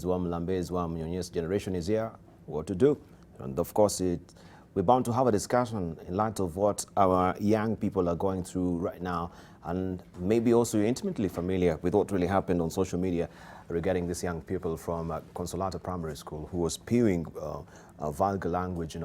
Wamlambez, wamnyonyez generation is here. What to do? And of course, we're bound to have a discussion in light of what our young people are going through right now, and maybe also you're intimately familiar with what really happened on social media regarding these young people from Consolata Primary School who was spewing vulgar language,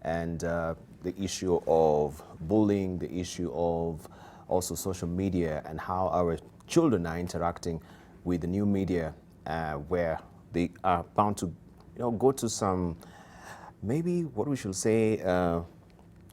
and the issue of bullying, the issue of also social media, and how our children are interacting with the new media, where they are bound to go to some, maybe what we should say,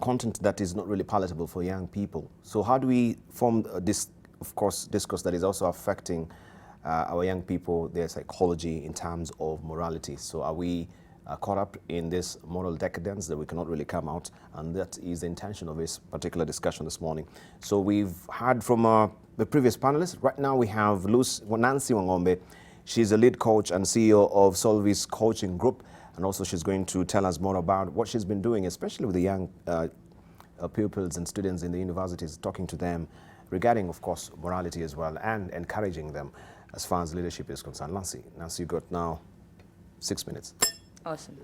content that is not really palatable for young people. So how do we form this, of course, discourse that is also affecting our young people, their psychology in terms of morality? So are we caught up in this moral decadence that we cannot really come out? And that is the intention of this particular discussion this morning. So we've heard from the previous panelists. Right now we have Nancy Wangome. She's a lead coach and CEO of Solvis Coaching Group. And also she's going to tell us more about what she's been doing, especially with the young pupils and students in the universities, talking to them regarding, of course, morality as well, and encouraging them as far as leadership is concerned. Nancy, you got now 6 minutes. Awesome.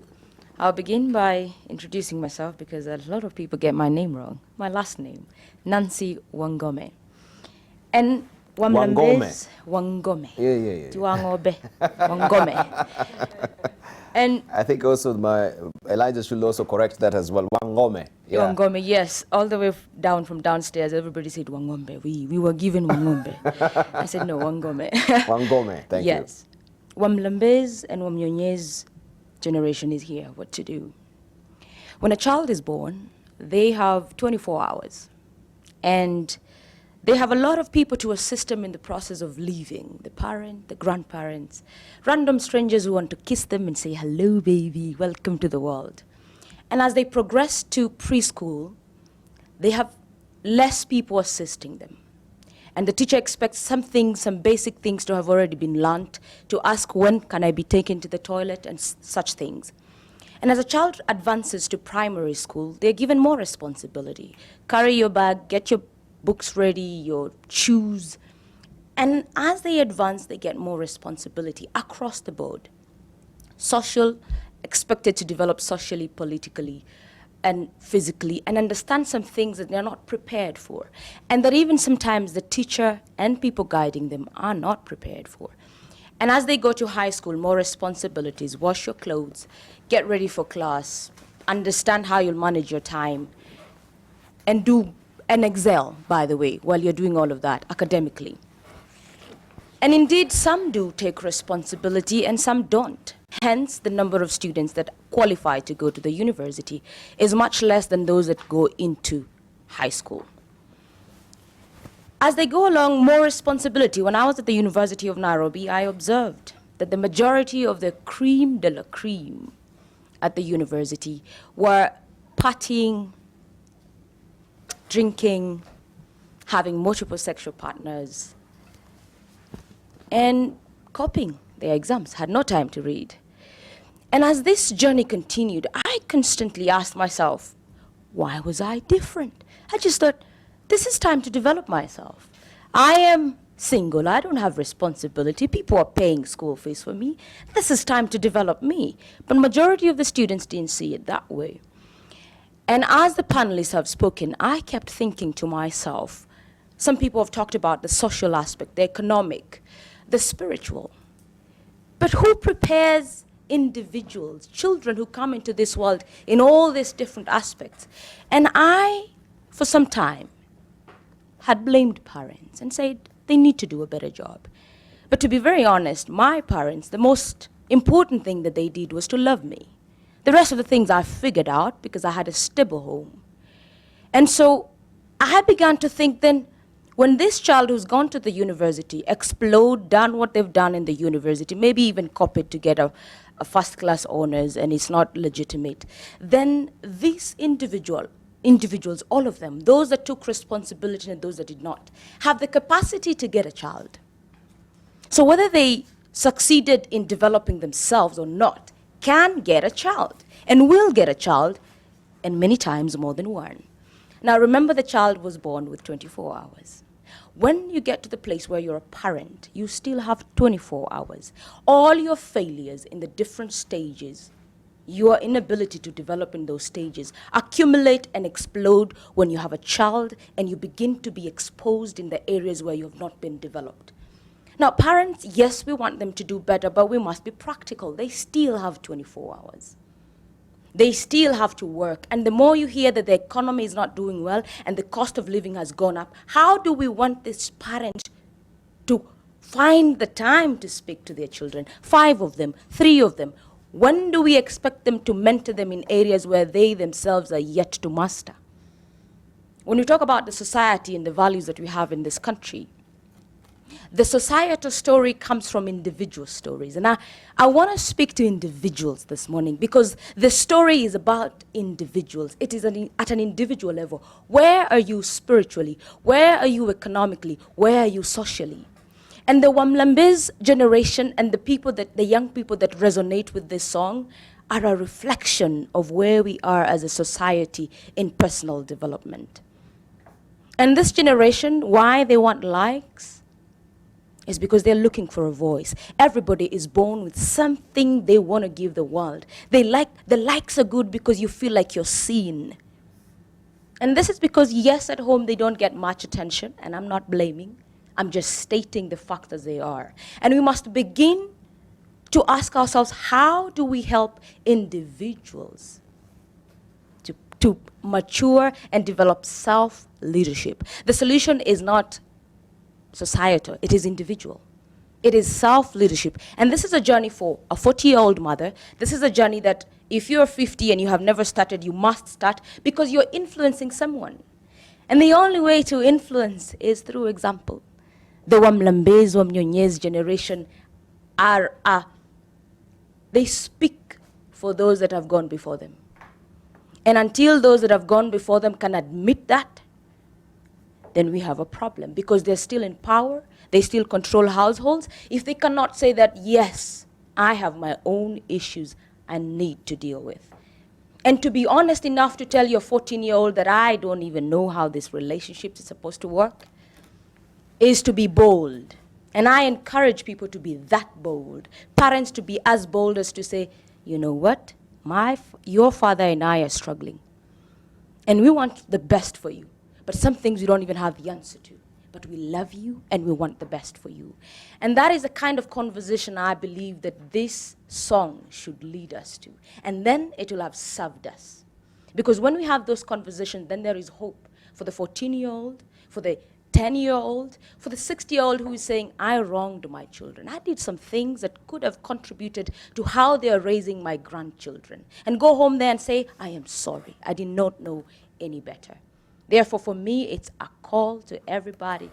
I'll begin by introducing myself because a lot of people get my name wrong. My last name, Nancy Wangome. And Wamlambez, Wangome. Yeah. Wangome. Wangome. And I think also Elijah should also correct that as well. Wangome. Yeah. Wangome, yes. All the way down from downstairs, everybody said Wangome. We were given Wangome. I said, no, Wangome. Wangome, thank you. Yes. Wamlambez and wamnyonyez generation is here. What to do? When a child is born, they have 24 hours. And they have a lot of people to assist them in the process of leaving. The parent, the grandparents, random strangers who want to kiss them and say, hello, baby, welcome to the world. And as they progress to preschool, they have less people assisting them. And the teacher expects some basic things to have already been learnt, to ask when can I be taken to the toilet and such things. And as a child advances to primary school, they're given more responsibility. Carry your bag, get your books ready, your shoes. And as they advance, they get more responsibility across the board. Social, expected to develop socially, politically, and physically, and understand some things that they're not prepared for. And that even sometimes the teacher and people guiding them are not prepared for. And as they go to high school, more responsibilities, wash your clothes, get ready for class, understand how you'll manage your time, and excel, by the way, while you're doing all of that academically. And indeed, some do take responsibility and some don't. Hence, the number of students that qualify to go to the university is much less than those that go into high school. As they go along, more responsibility. When I was at the University of Nairobi, I observed that the majority of the cream de la cream at the university were partying, drinking, having multiple sexual partners, and copying their exams, had no time to read. And as this journey continued, I constantly asked myself, why was I different? I just thought, this is time to develop myself. I am single, I don't have responsibility, people are paying school fees for me. This is time to develop me. But majority of the students didn't see it that way. And as the panelists have spoken, I kept thinking to myself, some people have talked about the social aspect, the economic, the spiritual. But who prepares individuals, children who come into this world in all these different aspects? And I, for some time, had blamed parents and said they need to do a better job. But to be very honest, my parents, the most important thing that they did was to love me. The rest of the things I figured out because I had a stable home. And so I began to think then, when this child who's gone to the university, explode, done what they've done in the university, maybe even copied to get a first-class honors and it's not legitimate, then these individuals, all of them, those that took responsibility and those that did not, have the capacity to get a child. So whether they succeeded in developing themselves or not, can get a child and will get a child, and many times more than one. Now remember, the child was born with 24 hours. when you get to the place where you're a parent, you still have 24 hours. All your failures in the different stages, your inability to develop in those stages, accumulate and explode when you have a child and you begin to be exposed in the areas where you have not been developed. Now, parents, yes, we want them to do better, but we must be practical. They still have 24 hours. They still have to work. And the more you hear that the economy is not doing well and the cost of living has gone up, how do we want this parent to find the time to speak to their children? 5 of them, 3 of them. When do we expect them to mentor them in areas where they themselves are yet to master? When we talk about the society and the values that we have in this country, the societal story comes from individual stories. And I want to speak to individuals this morning because the story is about individuals. It is at an individual level. Where are you spiritually? Where are you economically? Where are you socially? And the Wamlambez generation and the young people that resonate with this song are a reflection of where we are as a society in personal development. And this generation, why they want likes, is because they're looking for a voice. Everybody is born with something they want to give the world. The likes are good because you feel like you're seen. And this is because, yes, at home they don't get much attention, and I'm not blaming. I'm just stating the facts as they are. And we must begin to ask ourselves, how do we help individuals to mature and develop self-leadership? The solution is not societal, it is individual. It is self-leadership. And this is a journey for a 40-year-old mother. This is a journey that if you're 50 and you have never started, you must start because you're influencing someone. And the only way to influence is through example. The Wamlambez, wamnyonyez generation they speak for those that have gone before them. And until those that have gone before them can admit that, then we have a problem because they're still in power, they still control households. If they cannot say that, yes, I have my own issues I need to deal with. And to be honest enough to tell your 14-year-old that I don't even know how this relationship is supposed to work is to be bold. And I encourage people to be that bold. Parents to be as bold as to say, you know what, your father and I are struggling. And we want the best for you. But some things we don't even have the answer to. But we love you and we want the best for you. And that is the kind of conversation I believe that this song should lead us to. And then it will have served us. Because when we have those conversations, then there is hope for the 14-year-old, for the 10-year-old, for the 60-year-old who is saying, I wronged my children. I did some things that could have contributed to how they are raising my grandchildren. And go home there and say, I am sorry. I did not know any better. Therefore, for me, it's a call to everybody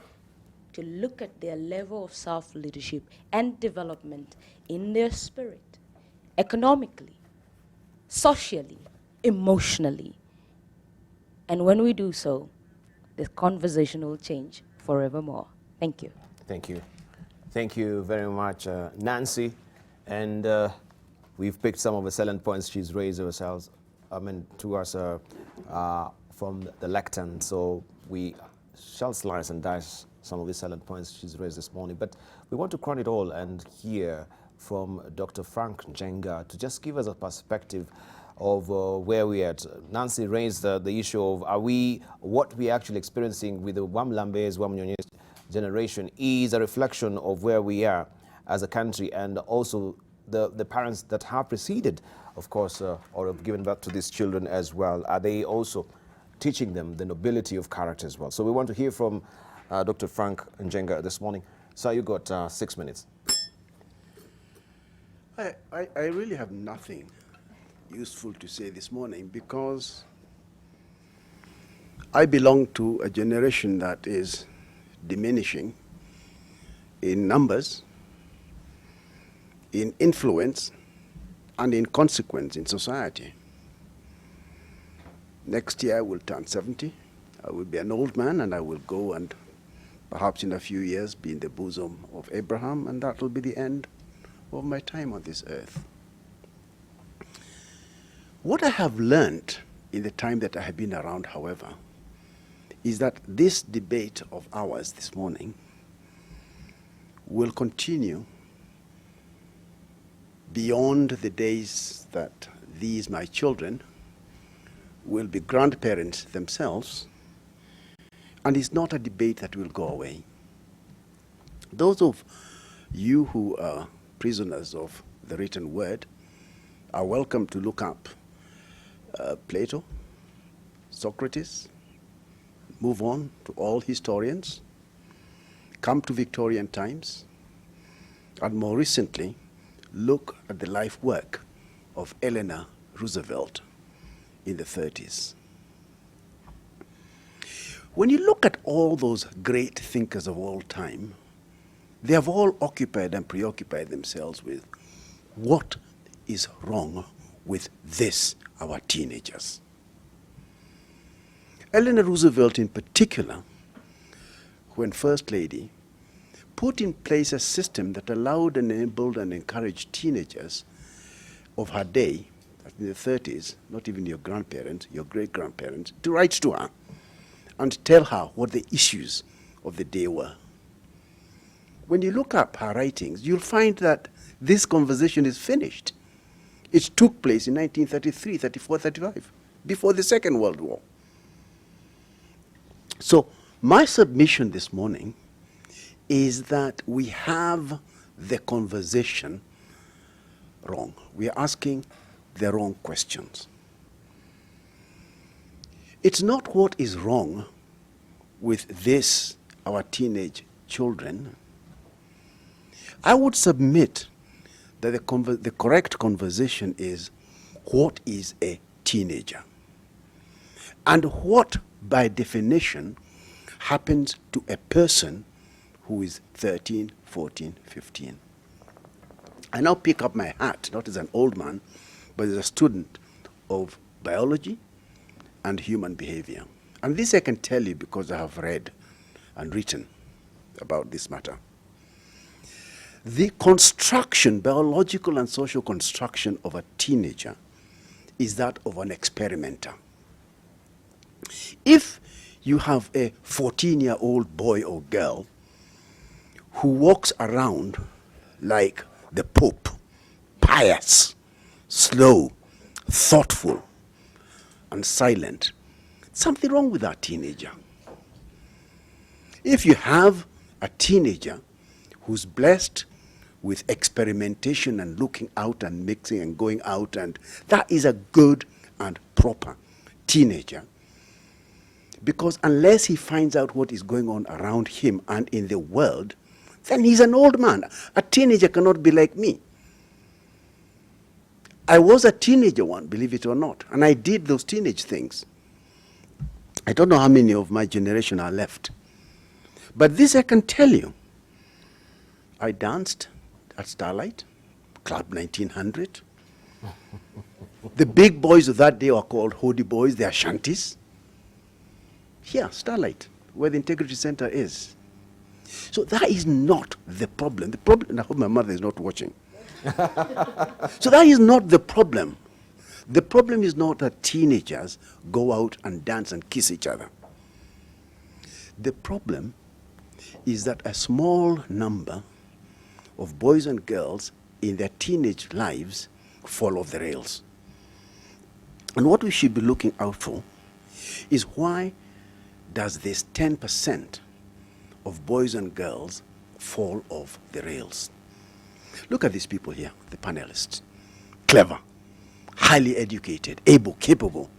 to look at their level of self-leadership and development in their spirit, economically, socially, emotionally. And when we do so, the conversation will change forevermore. Thank you. Thank you. Thank you very much, Nancy. And we've picked some of the salient points she's raised to us from the lectern. So we shall slice and dice some of the salient points she's raised this morning. But we want to crown it all and hear from Dr. Frank Njenga to just give us a perspective of where we're at. Nancy raised the issue of what we're actually experiencing with the Wamlambez, wamnyonyez generation is a reflection of where we are as a country, and also the parents that have preceded, of course, or have given birth to these children as well. Are they also teaching them the nobility of character as well? So we want to hear from Dr. Frank Njenga this morning. Sir, you got 6 minutes. I really have nothing useful to say this morning because I belong to a generation that is diminishing in numbers, in influence, and in consequence in society. Next year I will turn 70. I will be an old man, and I will go and perhaps in a few years be in the bosom of Abraham, and that will be the end of my time on this earth. What I have learned in the time that I have been around, however, is that this debate of ours this morning will continue beyond the days that these, my children, will be grandparents themselves, and it's not a debate that will go away. Those of you who are prisoners of the written word are welcome to look up Plato, Socrates, move on to all historians, come to Victorian times, and more recently, look at the life work of Eleanor Roosevelt in the 30s. When you look at all those great thinkers of all time, they have all occupied and preoccupied themselves with what is wrong with this, our teenagers. Eleanor Roosevelt in particular, when First Lady, put in place a system that allowed and enabled and encouraged teenagers of her day, in the 30s, not even your grandparents, your great-grandparents, to write to her and tell her what the issues of the day were. When you look up her writings, you'll find that this conversation is finished. It took place in 1933, 34, 35, before the Second World War. So my submission this morning is that we have the conversation wrong. We are asking the wrong questions. It's not what is wrong with this, our teenage children. I would submit that the correct conversation is, what is a teenager? And what, by definition, happens to a person who is 13, 14, 15. I now pick up my hat, not as an old man, but as a student of biology and human behavior. And this I can tell you because I have read and written about this matter. The construction, biological and social construction of a teenager is that of an experimenter. If you have a 14-year-old boy or girl who walks around like the Pope, pious, slow, thoughtful, and silent, something wrong with that teenager. If you have a teenager who's blessed with experimentation and looking out and mixing and going out, and that is a good and proper teenager. Because unless he finds out what is going on around him and in the world, then he's an old man. A teenager cannot be like me. I was a teenager once, believe it or not, and I did those teenage things. I don't know how many of my generation are left. But this I can tell you. I danced at Starlight, Club 1900. The big boys of that day are called Hody boys, they are shanties. Here, Starlight, where the Integrity Center is. So that is not the problem. The problem, and I hope my mother is not watching. So that is not the problem. The problem is not that teenagers go out and dance and kiss each other. The problem is that a small number of boys and girls in their teenage lives fall off the rails. And what we should be looking out for is, why does this 10% of boys and girls fall off the rails? Look at these people here, the panelists. Clever, highly educated, able, capable,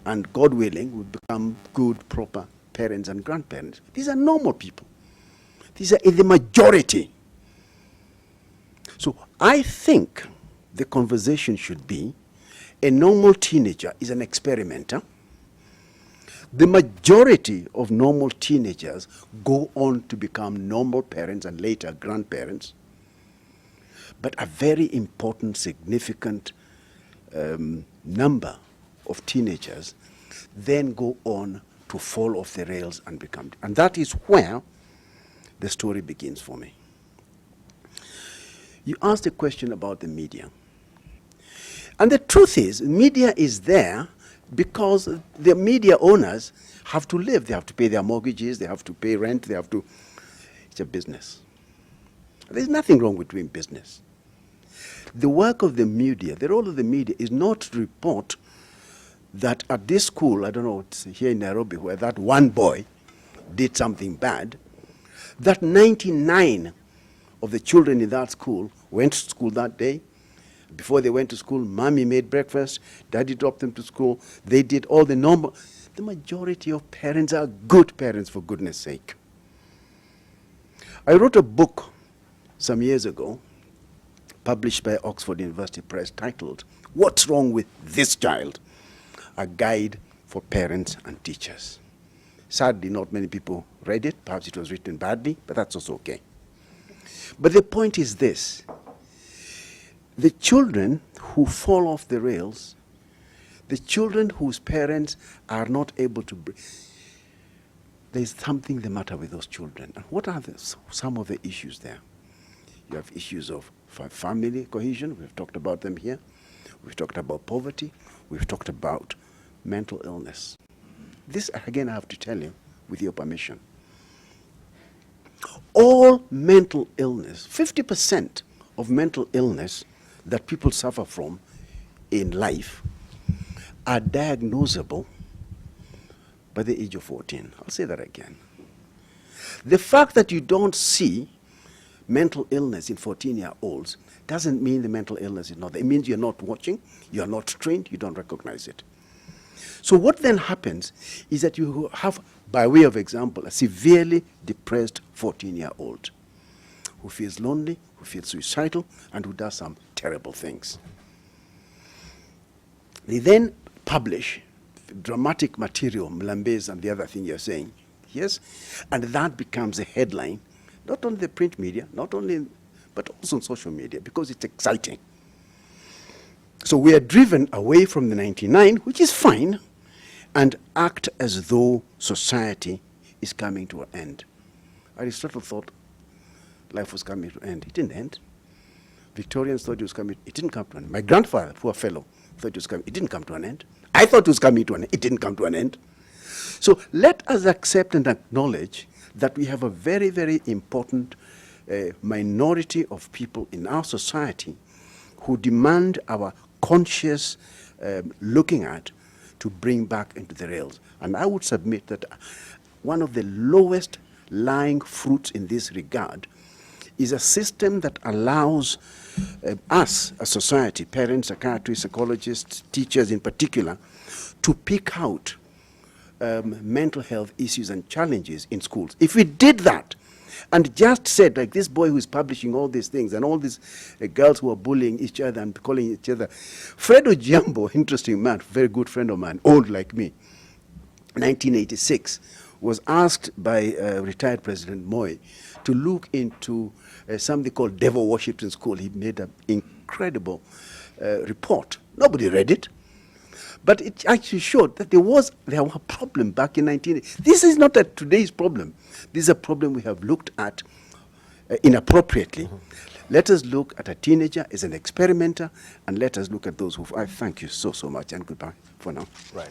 and God willing, will become good, proper parents and grandparents. These are normal people. These are in the majority. So I think the conversation should be, a normal teenager is an experimenter. The majority of normal teenagers go on to become normal parents and later grandparents. But a very important, significant number of teenagers then go on to fall off the rails and become. And that is where the story begins for me. You asked a question about the media. And the truth is, media is there because the media owners have to live. They have to pay their mortgages, they have to pay rent, they have to... It's a business. There's nothing wrong with doing business. The work of the media, the role of the media is not to report that at this school, I don't know, it's here in Nairobi, where that one boy did something bad, that 99 of the children in that school went to school that day. Before they went to school, mommy made breakfast, daddy dropped them to school, they did all the normal. The majority of parents are good parents, for goodness sake. I wrote a book some years ago, published by Oxford University Press, titled, "What's Wrong with This Child? A Guide for Parents and Teachers." Sadly, not many people read it. Perhaps it was written badly, but that's also okay. But the point is this. The children who fall off the rails, the children whose parents are not able to... There's something the matter with those children. And what are some of the issues there? You have issues of family cohesion. We've talked about them here. We've talked about poverty. We've talked about mental illness. This, again, I have to tell you, with your permission. All mental illness, 50% of mental illness that people suffer from in life are diagnosable by the age of 14. I'll say that again. The fact that you don't see mental illness in 14-year-olds doesn't mean the mental illness is not there. It means you're not watching, you're not trained, you don't recognize it. So what then happens is that you have, by way of example, a severely depressed 14-year-old who feels lonely, who feels suicidal, and who does some terrible things. They then publish dramatic material, Wamlambez and the other thing you're saying, yes? And that becomes a headline, not only the print media, but also on social media, because it's exciting. So we are driven away from the 99, which is fine, and act as though society is coming to an end. Aristotle thought life was coming to an end. It didn't end. Victorians thought it was coming. It didn't come to an end. My grandfather, poor fellow, thought it was coming. It didn't come to an end. I thought it was coming to an end. It didn't come to an end. So let us accept and acknowledge that we have a very, very important minority of people in our society who demand our conscious looking at to bring back into the rails. And I would submit that one of the lowest lying fruits in this regard is a system that allows us, a society, parents, psychiatrists, psychologists, teachers in particular, to pick out mental health issues and challenges in schools. If we did that and just said, like this boy who is publishing all these things and all these girls who are bullying each other and calling each other. Fred Ojiambo, interesting man, very good friend of mine, old like me, 1986, was asked by retired President Moi to look into something called devil worship in school. He made an incredible report. Nobody read it. But it actually showed that there was a problem back in 1980. This is not today's problem. This is a problem we have looked at inappropriately. Mm-hmm. Let us look at a teenager as an experimenter, and let us look at those who... I thank you so, so much, and goodbye for now. Right.